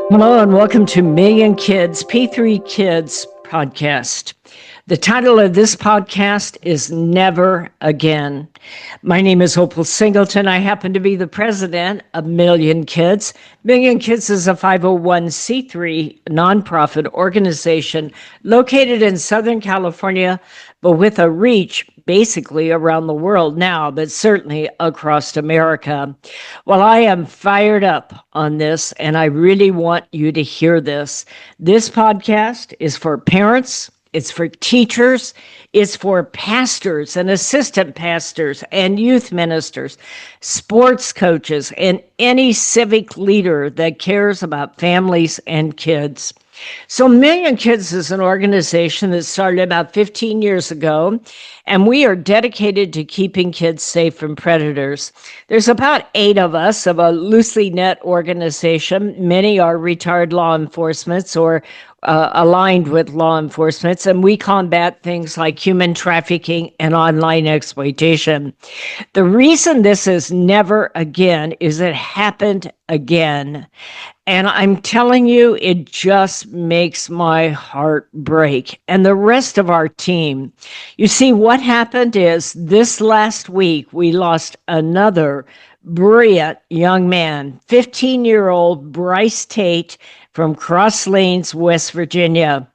Hello and welcome to Million Kids, P3 Kids podcast. The title of this podcast is Never Again. My name is Opal Singleton. I happen to be the president of Million Kids. Million Kids is a 501c3 nonprofit organization located in Southern California, but with a reach basically around the world now, but certainly across America. Well, I am fired up on this, and I really want you to hear this. This podcast is for parents, it's for teachers, it's for pastors and assistant pastors and youth ministers, sports coaches, and any civic leader that cares about families and kids. So Million Kids is an organization that started about 15 years ago, and we are dedicated to keeping kids safe from predators. There's about 8 of us of a loosely knit organization. Many are retired law enforcement or aligned with law enforcement, and we combat things like human trafficking and online exploitation. The reason this is never again is it happened again. And I'm telling you, it just makes my heart break. And the rest of our team. You see, what happened is this last week, we lost another brilliant young man, 15-year-old Bryce Tate from Cross Lanes, West Virginia.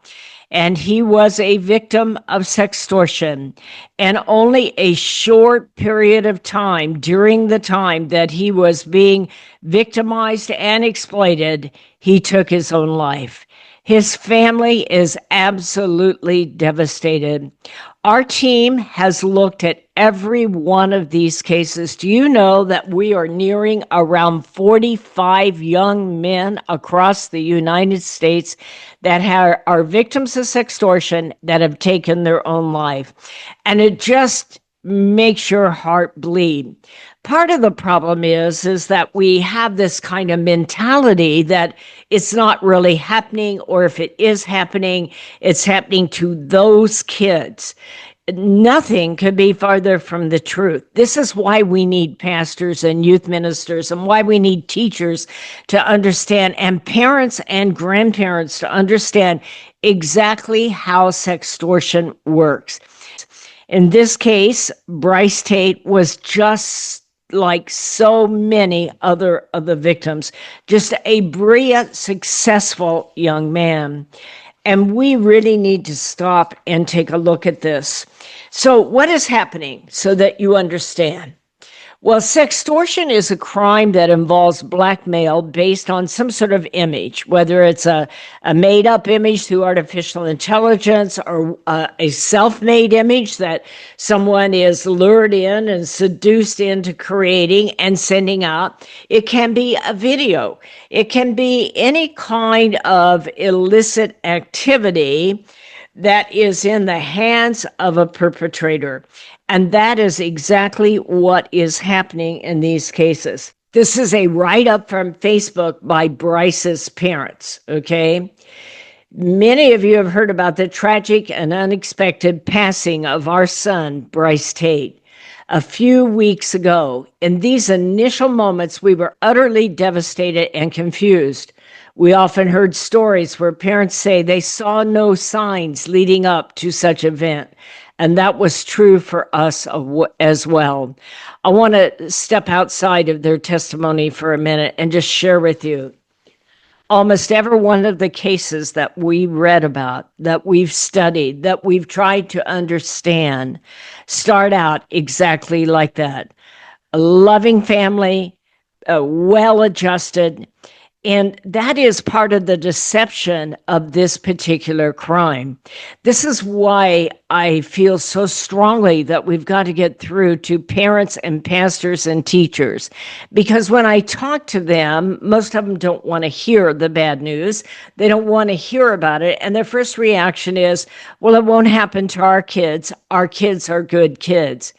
And he was a victim of sextortion. And only a short period of time, during the time that he was being victimized and exploited, he took his own life. His family is absolutely devastated. Our team has looked at every one of these cases. Do you know that we are nearing around 45 young men across the United States that are victims of sextortion that have taken their own life? And it just makes your heart bleed. Part of the problem is that we have this kind of mentality that it's not really happening, or if it is happening, it's happening to those kids. Nothing could be farther from the truth. This is why we need pastors and youth ministers, and why we need teachers to understand, and parents and grandparents to understand exactly how sextortion works. In this case, Bryce Tate was just like so many other of the victims, just a brilliant, successful young man. And we really need to stop and take a look at this. So what is happening so that you understand? Well, sextortion is a crime that involves blackmail based on some sort of image, whether it's a made-up image through artificial intelligence or a self-made image that someone is lured in and seduced into creating and sending out. It can be a video. It can be any kind of illicit activity that is in the hands of a perpetrator. And that is exactly what is happening in these cases. This is a write-up from Facebook by Bryce's parents, okay? Many of you have heard about the tragic and unexpected passing of our son, Bryce Tate, a few weeks ago. In these initial moments, we were utterly devastated and confused. We often heard stories where parents say they saw no signs leading up to such an event. And that was true for us as well. I want to step outside of their testimony for a minute and just share with you. Almost every one of the cases that we read about, that we've studied, that we've tried to understand, start out exactly like that. A loving family, well-adjusted, and that is part of the deception of this particular crime. This is why I feel so strongly that we've got to get through to parents and pastors and teachers. Because when I talk to them, most of them don't want to hear the bad news. They don't want to hear about it. And their first reaction is, well, it won't happen to our kids. Our kids are good kids.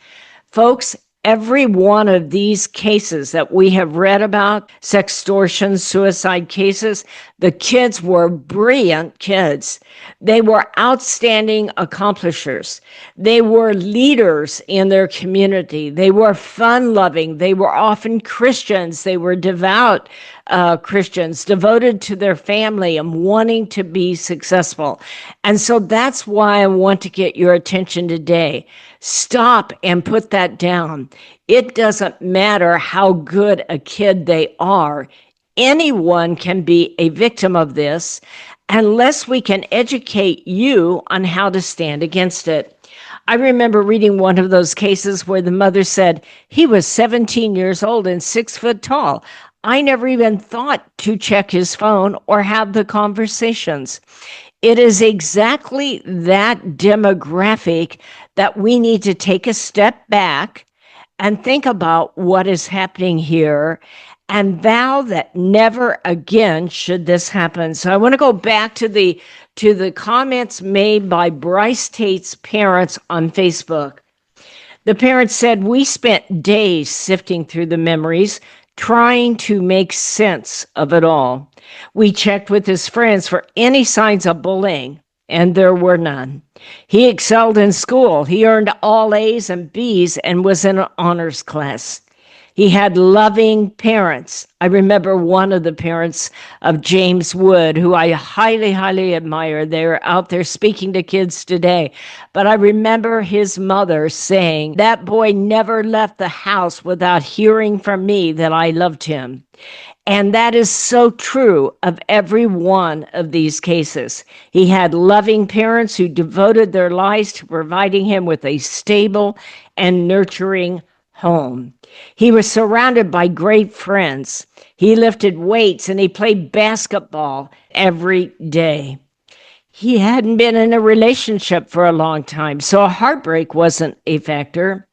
Folks, every one of these cases that we have read about, sextortion, suicide cases, the kids were brilliant kids. They were outstanding accomplishers. They were leaders in their community. They were fun-loving. They were often Christians. They were devout Christians, devoted to their family and wanting to be successful. And so that's why I want to get your attention today. Stop and put that down. It doesn't matter how good a kid they are. Anyone can be a victim of this unless we can educate you on how to stand against it. I remember reading one of those cases where the mother said, he was 17 years old and 6 foot tall. I never even thought to check his phone or have the conversations. It is exactly that demographic that we need to take a step back and think about what is happening here and vow that never again should this happen. So I want to go back to the comments made by Bryce Tate's parents on Facebook. The parents said, we spent days sifting through the memories, trying to make sense of it all. We checked with his friends for any signs of bullying, and there were none. He excelled in school. He earned all A's and B's and was in an honors class. He had loving parents. I remember one of the parents of James Wood, who I highly, highly admire. They're out there speaking to kids today. But I remember his mother saying, that boy never left the house without hearing from me that I loved him. And that is so true of every one of these cases. He had loving parents who devoted their lives to providing him with a stable and nurturing home. He was surrounded by great friends. He lifted weights and he played basketball every day. He hadn't been in a relationship for a long time, so a heartbreak wasn't a factor.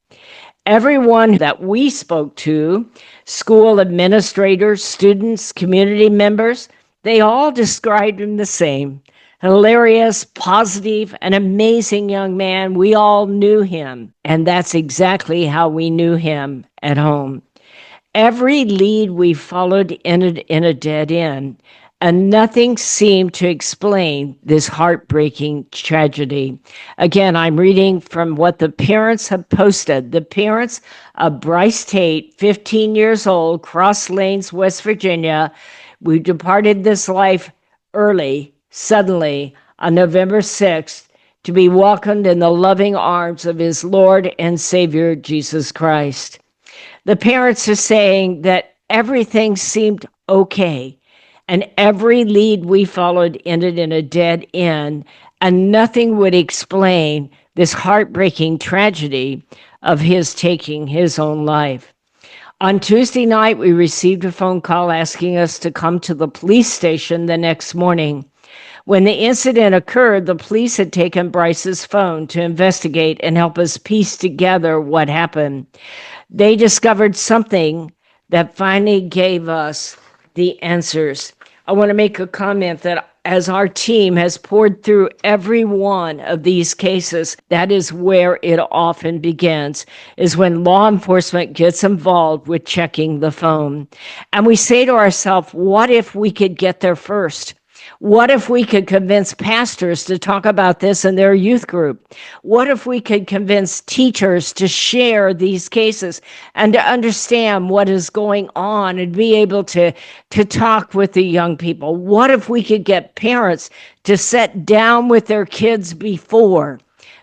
Everyone that we spoke to, school administrators, students, community members, they all described him the same. Hilarious, positive, an amazing young man. We all knew him, and that's exactly how we knew him at home. Every lead we followed ended in a dead end, and nothing seemed to explain this heartbreaking tragedy. Again, I'm reading from what the parents have posted. The parents of Bryce Tate, 15 years old, Cross Lanes, West Virginia, we departed this life early, suddenly, on November 6th, to be welcomed in the loving arms of his Lord and Savior, Jesus Christ. The parents are saying that everything seemed okay, and every lead we followed ended in a dead end, and nothing would explain this heartbreaking tragedy of his taking his own life. On Tuesday night, we received a phone call asking us to come to the police station the next morning. When the incident occurred, the police had taken Bryce's phone to investigate and help us piece together what happened. They discovered something that finally gave us the answers. I want to make a comment that as our team has poured through every one of these cases, that is where it often begins, is when law enforcement gets involved with checking the phone. And we say to ourselves, what if we could get there first? What if we could convince pastors to talk about this in their youth group? What if we could convince teachers to share these cases and to understand what is going on and be able to talk with the young people? What if we could get parents to sit down with their kids before?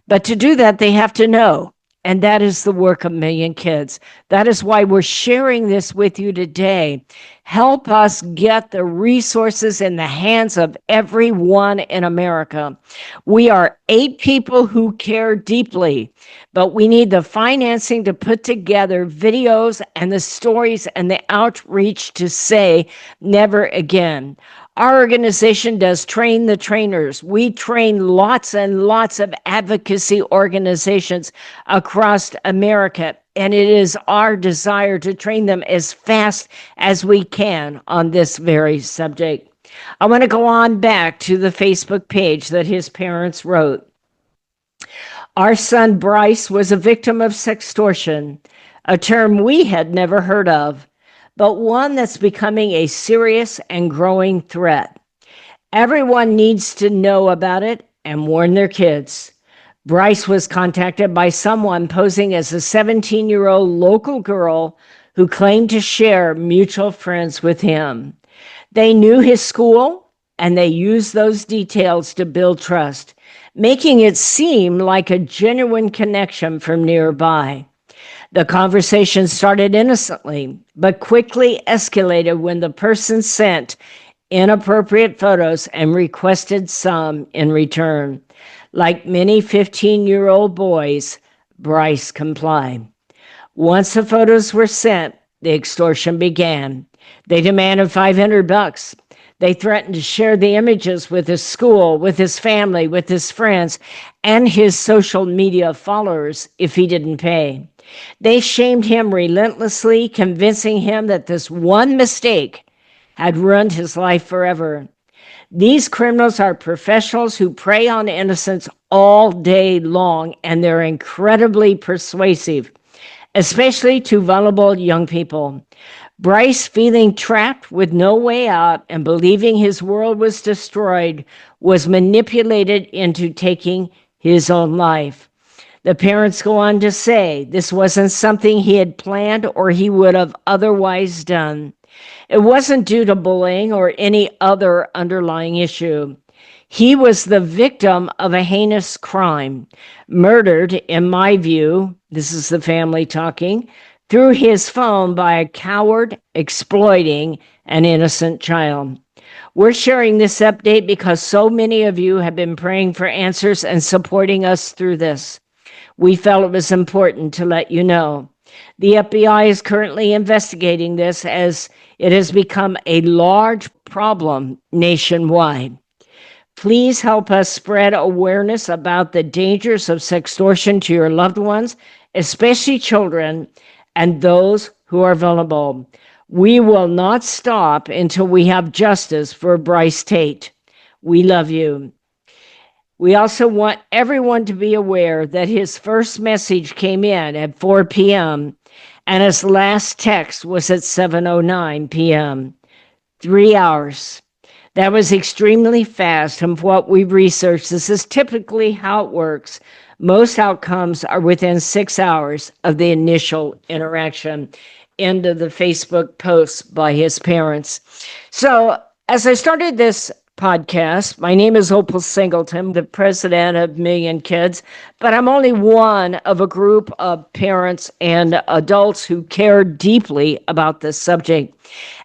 But to do that, they have to know. And that is the work of Million Kids. That is why we're sharing this with you today. Help us get the resources in the hands of everyone in America. We are 8 people who care deeply, but we need the financing to put together videos and the stories and the outreach to say never again. Our organization does train the trainers. We train lots and lots of advocacy organizations across America, and it is our desire to train them as fast as we can on this very subject. I want to go on back to the Facebook page that his parents wrote. Our son Bryce was a victim of sextortion, a term we had never heard of, but one that's becoming a serious and growing threat. Everyone needs to know about it and warn their kids. Bryce was contacted by someone posing as a 17-year-old local girl who claimed to share mutual friends with him. They knew his school, and they used those details to build trust, making it seem like a genuine connection from nearby. The conversation started innocently, but quickly escalated when the person sent inappropriate photos and requested some in return. Like many 15-year-old boys, Bryce complied. Once the photos were sent, the extortion began. They demanded $500. They threatened to share the images with his school, with his family, with his friends, and his social media followers if he didn't pay. They shamed him relentlessly, convincing him that this one mistake had ruined his life forever. These criminals are professionals who prey on innocents all day long, and they're incredibly persuasive, especially to vulnerable young people. Bryce, feeling trapped with no way out and believing his world was destroyed, was manipulated into taking his own life. The parents go on to say this wasn't something he had planned or he would have otherwise done. It wasn't due to bullying or any other underlying issue. He was the victim of a heinous crime, murdered, in my view, this is the family talking, through his phone by a coward exploiting an innocent child. We're sharing this update because so many of you have been praying for answers and supporting us through this. We felt it was important to let you know. The FBI is currently investigating this as it has become a large problem nationwide. Please help us spread awareness about the dangers of sextortion to your loved ones, especially children and those who are vulnerable. We will not stop until we have justice for Bryce Tate. We love you. We also want everyone to be aware that his first message came in at 4 p.m. and his last text was at 7:09 p.m. 3 hours. That was extremely fast. From what we've researched, this is typically how it works. Most outcomes are within 6 hours of the initial interaction. End of the Facebook post by his parents. So as I started this podcast, my name is Opal Singleton, the president of Million Kids, but I'm only one of a group of parents and adults who care deeply about this subject.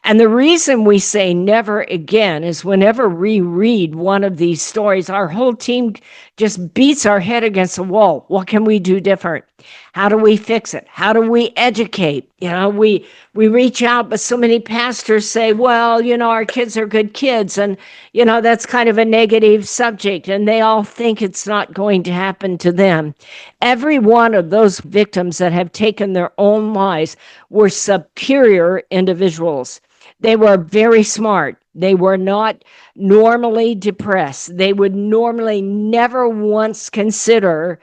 And the reason we say never again is whenever we read one of these stories, our whole team just beats our head against the wall. What can we do different? How do we fix it? How do we educate? We reach out, but so many pastors say, well, our kids are good kids. And, that's kind of a negative subject. And they all think it's not going to happen to them. Every one of those victims that have taken their own lives were superior individuals. They were very smart. They were not normally depressed. They would normally never once consider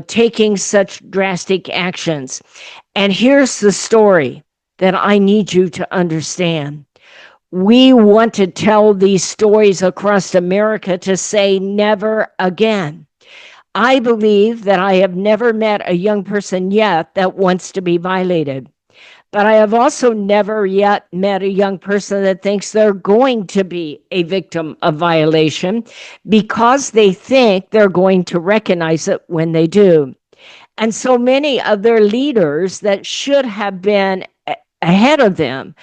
taking such drastic actions. And here's the story that I need you to understand. We want to tell these stories across America to say never again. I believe that I have never met a young person yet that wants to be violated. But I have also never yet met a young person that thinks they're going to be a victim of violation because they think they're going to recognize it when they do. And so many of their leaders that should have been ahead of them,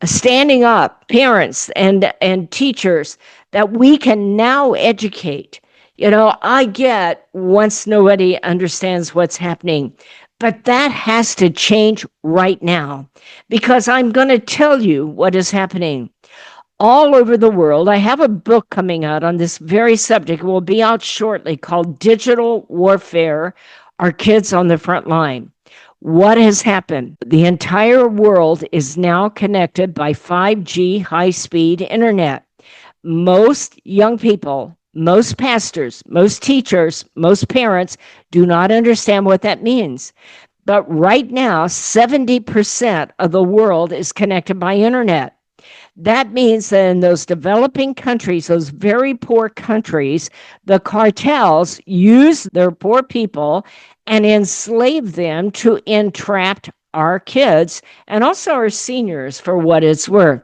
standing up, parents and teachers, that we can now educate. I get once nobody understands what's happening. But that has to change right now, because I'm going to tell you what is happening all over the world. I have a book coming out on this very subject. It will be out shortly, called Digital Warfare, Our Kids on the Front Line. What has happened? The entire world is now connected by 5G high-speed internet. Most young people, most pastors, most teachers, most parents do not understand what that means. But right now, 70% of the world is connected by internet. That means that in those developing countries, those very poor countries, the cartels use their poor people and enslave them to entrapped our kids and also our seniors for what it's worth.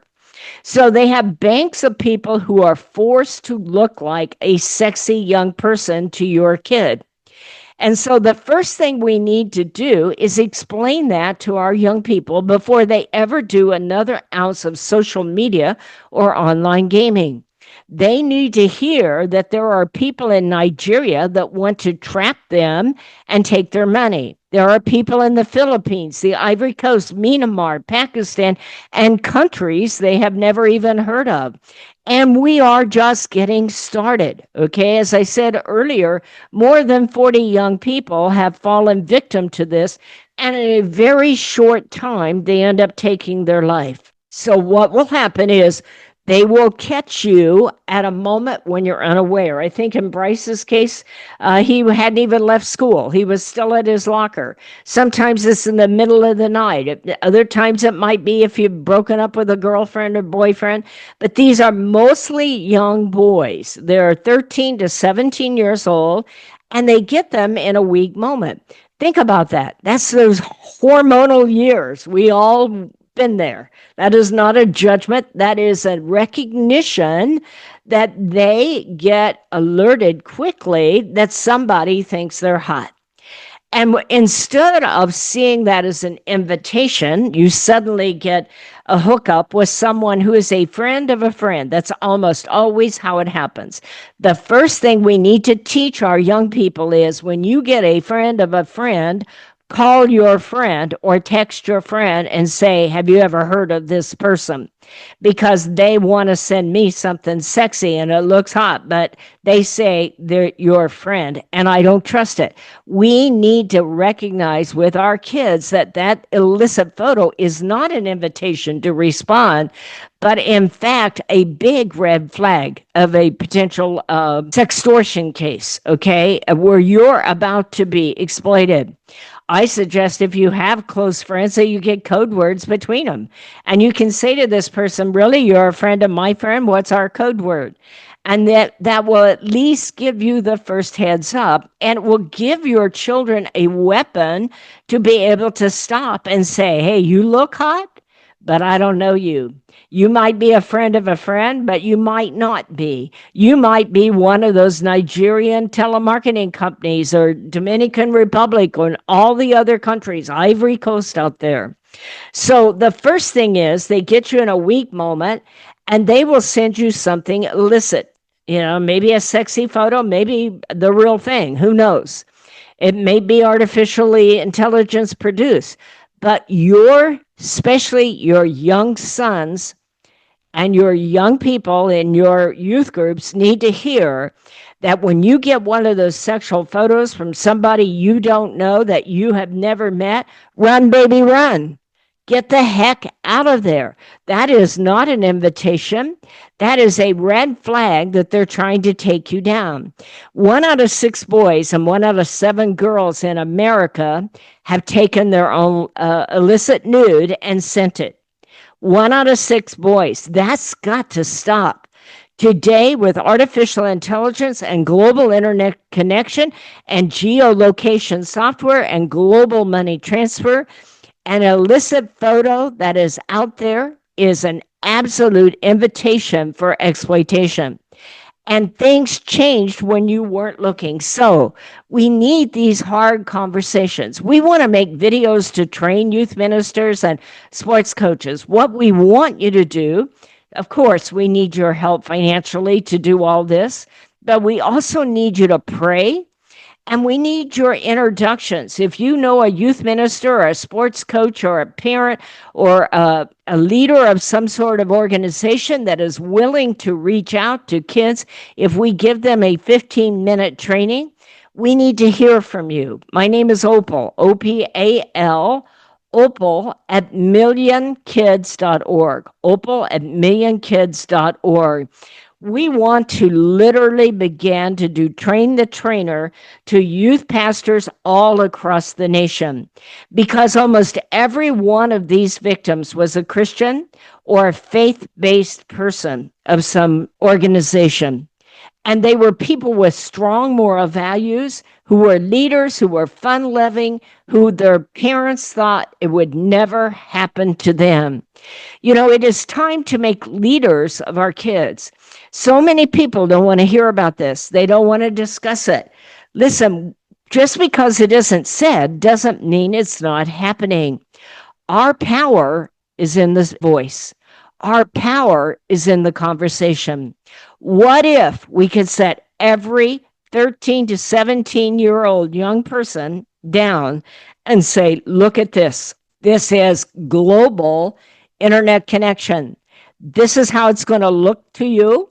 So they have banks of people who are forced to look like a sexy young person to your kid. And so the first thing we need to do is explain that to our young people before they ever do another ounce of social media or online gaming. They need to hear that there are people in Nigeria that want to trap them and take their money. There are people in the Philippines, the Ivory Coast, Myanmar, Pakistan, and countries they have never even heard of. And we are just getting started. Okay. As I said earlier, more than 40 young people have fallen victim to this. And in a very short time, they end up taking their life. So what will happen is they will catch you at a moment when you're unaware. I think in Bryce's case, he hadn't even left school. He was still at his locker. Sometimes it's in the middle of the night. Other times it might be if you've broken up with a girlfriend or boyfriend. But these are mostly young boys. They're 13 to 17 years old, and they get them in a weak moment. Think about that. That's those hormonal years. We all been there. That is not a judgment. That is a recognition that they get alerted quickly that somebody thinks they're hot. And instead of seeing that as an invitation, you suddenly get a hookup with someone who is a friend of a friend. That's almost always how it happens. The first thing we need to teach our young people is when you get a friend of a friend, call your friend or text your friend and say, have you ever heard of this person? Because they want to send me something sexy and it looks hot, but they say they're your friend and I don't trust it. We need to recognize with our kids that that illicit photo is not an invitation to respond, but in fact, a big red flag of a potential sextortion case, okay, where you're about to be exploited. I suggest if you have close friends that you get code words between them. And you can say to this person, really, you're a friend of my friend? What's our code word? And that will at least give you the first heads up, and it will give your children a weapon to be able to stop and say, hey, you look hot, but I don't know you. You might be a friend of a friend, but you might not be. You might be one of those Nigerian telemarketing companies or Dominican Republic or all the other countries, Ivory Coast out there. So the first thing is they get you in a weak moment and they will send you something illicit. You know, maybe a sexy photo, maybe the real thing. Who knows? It may be artificially intelligence produced, but especially your young sons and your young people in your youth groups need to hear that when you get one of those sexual photos from somebody you don't know that you have never met, run, baby, run. Get the heck out of there. That is not an invitation. That is a red flag that they're trying to take you down. 1 out of 6 boys and 1 out of 7 girls in America have taken their own illicit nude and sent it. 1 out of 6 boys. That's got to stop. Today, with artificial intelligence and global internet connection and geolocation software and global money transfer, an illicit photo that is out there is an absolute invitation for exploitation. And things changed when you weren't looking. So we need these hard conversations. We want to make videos to train youth ministers and sports coaches. What we want you to do, of course, we need your help financially to do all this, but we also need you to pray. And we need your introductions. If you know a youth minister or a sports coach or a parent or a leader of some sort of organization that is willing to reach out to kids, if we give them a 15-minute training, we need to hear from you. My name is Opal, O-P-A-L, Opal at millionkids.org, Opal at millionkids.org. We want to literally begin to do train the trainer to youth pastors all across the nation, because almost every one of these victims was a Christian or a faith-based person of some organization. And they were people with strong moral values, who were leaders, who were fun-loving, who their parents thought it would never happen to them. It is time to make leaders of our kids. So many people don't want to hear about this. They don't want to discuss it. Listen, just because it isn't said doesn't mean it's not happening. Our power is in this voice. Our power is in the conversation. What if we could set every 13 to 17-year-old young person down and say, look at this. This is global internet connection. This is how it's going to look to you.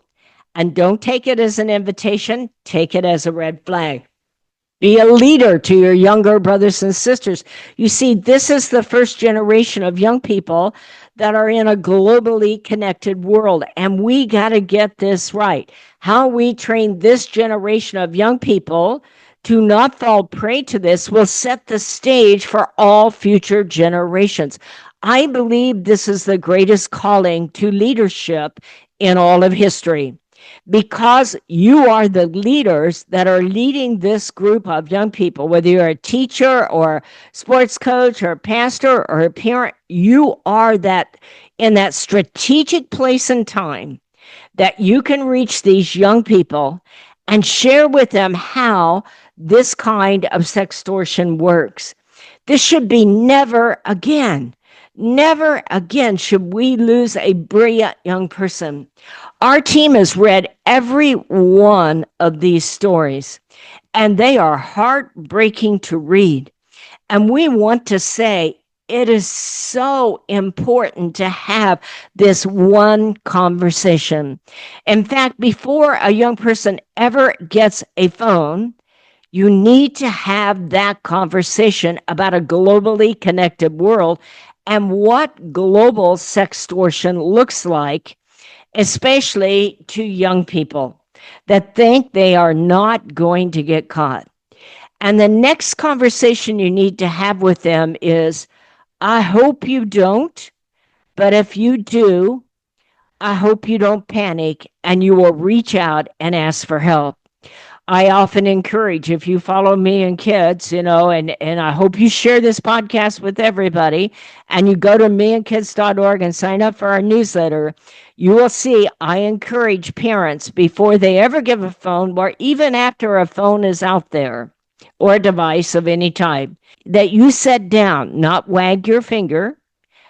And don't take it as an invitation. Take it as a red flag. Be a leader to your younger brothers and sisters. You see, this is the first generation of young people that are in a globally connected world, and we got to get this right. How we train this generation of young people to not fall prey to this will set the stage for all future generations. I believe this is the greatest calling to leadership in all of history, because you are the leaders that are leading this group of young people, whether you're a teacher or sports coach or a pastor or a parent. You are that in that strategic place and time that you can reach these young people and share with them how this kind of sextortion works. This should be never again should we lose a brilliant young person. Our team has read every one of these stories, and they are heartbreaking to read. And we want to say it is so important to have this one conversation. In fact, before a young person ever gets a phone, you need to have that conversation about a globally connected world and what global sextortion looks like, especially to young people that think they are not going to get caught. And the next conversation you need to have with them is, I hope you don't, but if you do, I hope you don't panic and you will reach out and ask for help. I often encourage, if you follow me and kids, and I hope you share this podcast with everybody, and you go to meandkids.org and sign up for our newsletter, you will see I encourage parents before they ever give a phone, or even after a phone is out there, or a device of any type, that you sit down, not wag your finger,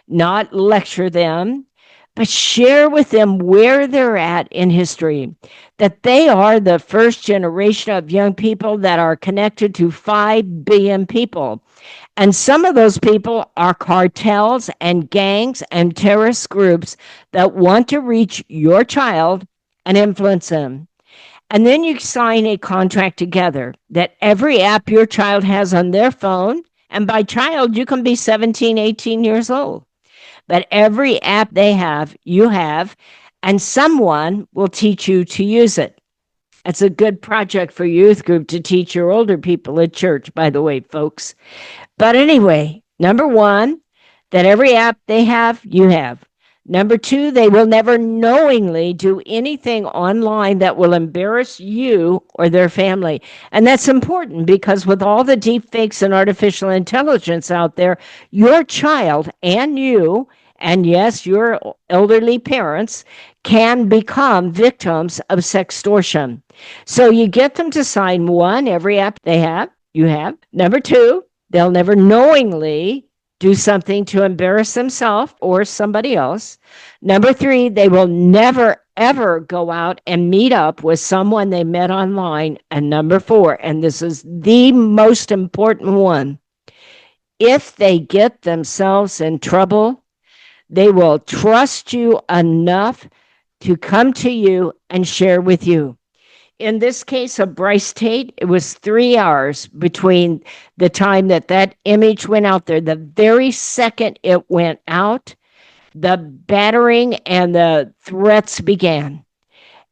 not lecture them, but share with them where they're at in history, that they are the first generation of young people that are connected to 5 billion people. And some of those people are cartels and gangs and terrorist groups that want to reach your child and influence them. And then you sign a contract together that every app your child has on their phone, and by child, you can be 17, 18 years old, but every app they have, you have, and someone will teach you to use it. It's a good project for youth group to teach your older people at church, by the way, folks. But anyway, number one, that every app they have, you have. Number two, they will never knowingly do anything online that will embarrass you or their family. And that's important because with all the deep fakes and artificial intelligence out there, your child and you, and yes, your elderly parents, can become victims of sextortion. So you get them to sign one, every app they have, you have. Number two, they'll never knowingly do something to embarrass themselves or somebody else. Number three, they will never, ever go out and meet up with someone they met online. And number four, and this is the most important one, if they get themselves in trouble, they will trust you enough to come to you and share with you. In this case of Bryce Tate, it was 3 hours between the time that image went out there. The very second it went out, the battering and the threats began.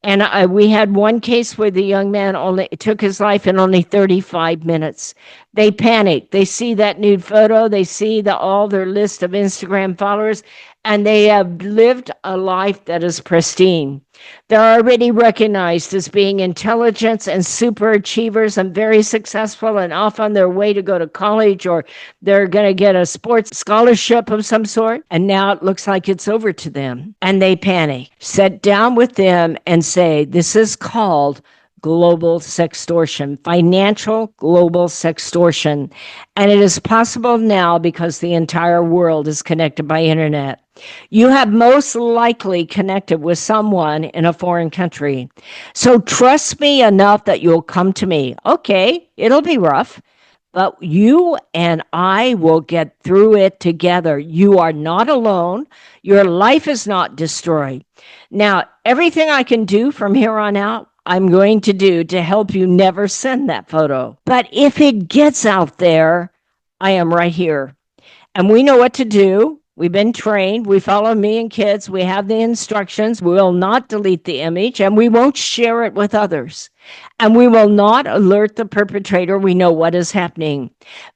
And we had one case where the young man took his life in only 35 minutes. They panic. They see that nude photo. They see all their list of Instagram followers, and they have lived a life that is pristine. They're already recognized as being intelligent and super achievers and very successful and off on their way to go to college, or they're going to get a sports scholarship of some sort. And now it looks like it's over to them and they panic. Sit down with them and say, this is called global sextortion, financial global sextortion. And it is possible now because the entire world is connected by internet. You have most likely connected with someone in a foreign country. So trust me enough that you'll come to me. Okay, it'll be rough, but you and I will get through it together. You are not alone. Your life is not destroyed. Now, everything I can do from here on out, I'm going to do to help you never send that photo. But if it gets out there, I am right here. And we know what to do. We've been trained. We follow me and kids. We have the instructions. We will not delete the image, and we won't share it with others. And we will not alert the perpetrator. We know what is happening.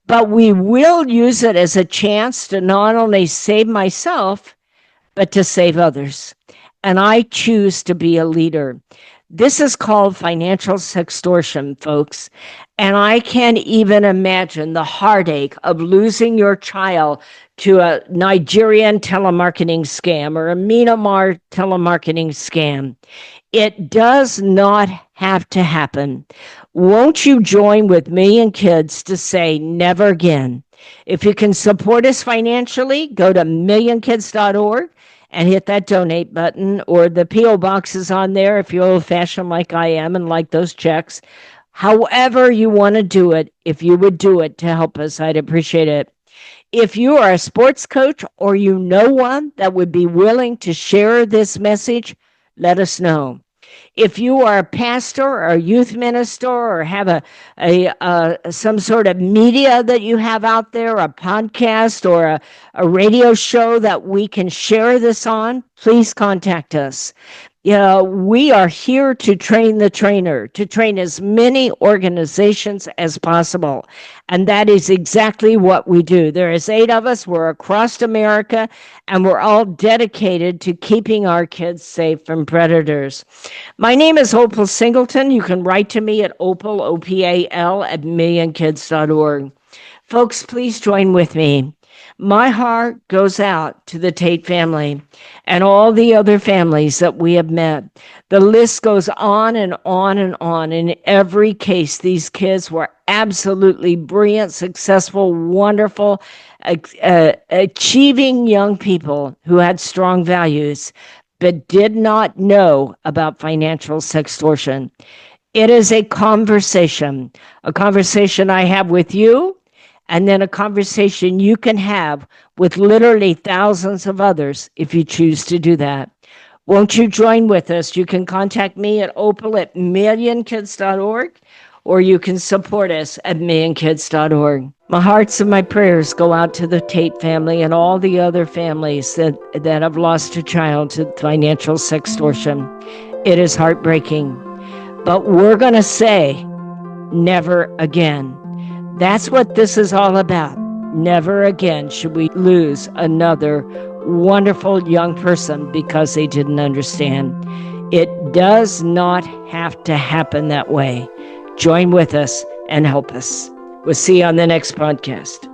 But we will use it as a chance to not only save myself, but to save others. And I choose to be a leader. This is called financial sextortion, folks. And I can't even imagine the heartache of losing your child to a Nigerian telemarketing scam or a Myanmar telemarketing scam. It does not have to happen. Won't you join with me and kids to say never again? If you can support us financially, go to millionkids.org. and hit that donate button, or the P.O. box is on there if you're old-fashioned like I am and like those checks. However you want to do it, if you would do it to help us, I'd appreciate it. If you are a sports coach or you know one that would be willing to share this message, let us know. If you are a pastor or a youth minister or have some sort of media that you have out there, a podcast or a radio show that we can share this on, please contact us. We are here to train the trainer, to train as many organizations as possible. And that is exactly what we do. There is 8 of us. We're across America, and we're all dedicated to keeping our kids safe from predators. My name is Opal Singleton. You can write to me at opal, O-P-A-L, at millionkids.org. Folks, please join with me. My heart goes out to the Tate family and all the other families that we have met. The list goes on and on and on. In every case, these kids were absolutely brilliant, successful, wonderful, achieving young people who had strong values, but did not know about financial sextortion. It is a conversation I have with you, and then a conversation you can have with literally thousands of others if you choose to do that. Won't you join with us? You can contact me at opal@millionkids.org, or you can support us at millionkids.org. My hearts and my prayers go out to the Tate family and all the other families that have lost a child to financial sextortion. It is heartbreaking, but we're going to say never again. That's what this is all about. Never again should we lose another wonderful young person because they didn't understand. It does not have to happen that way. Join with us and help us. We'll see you on the next podcast.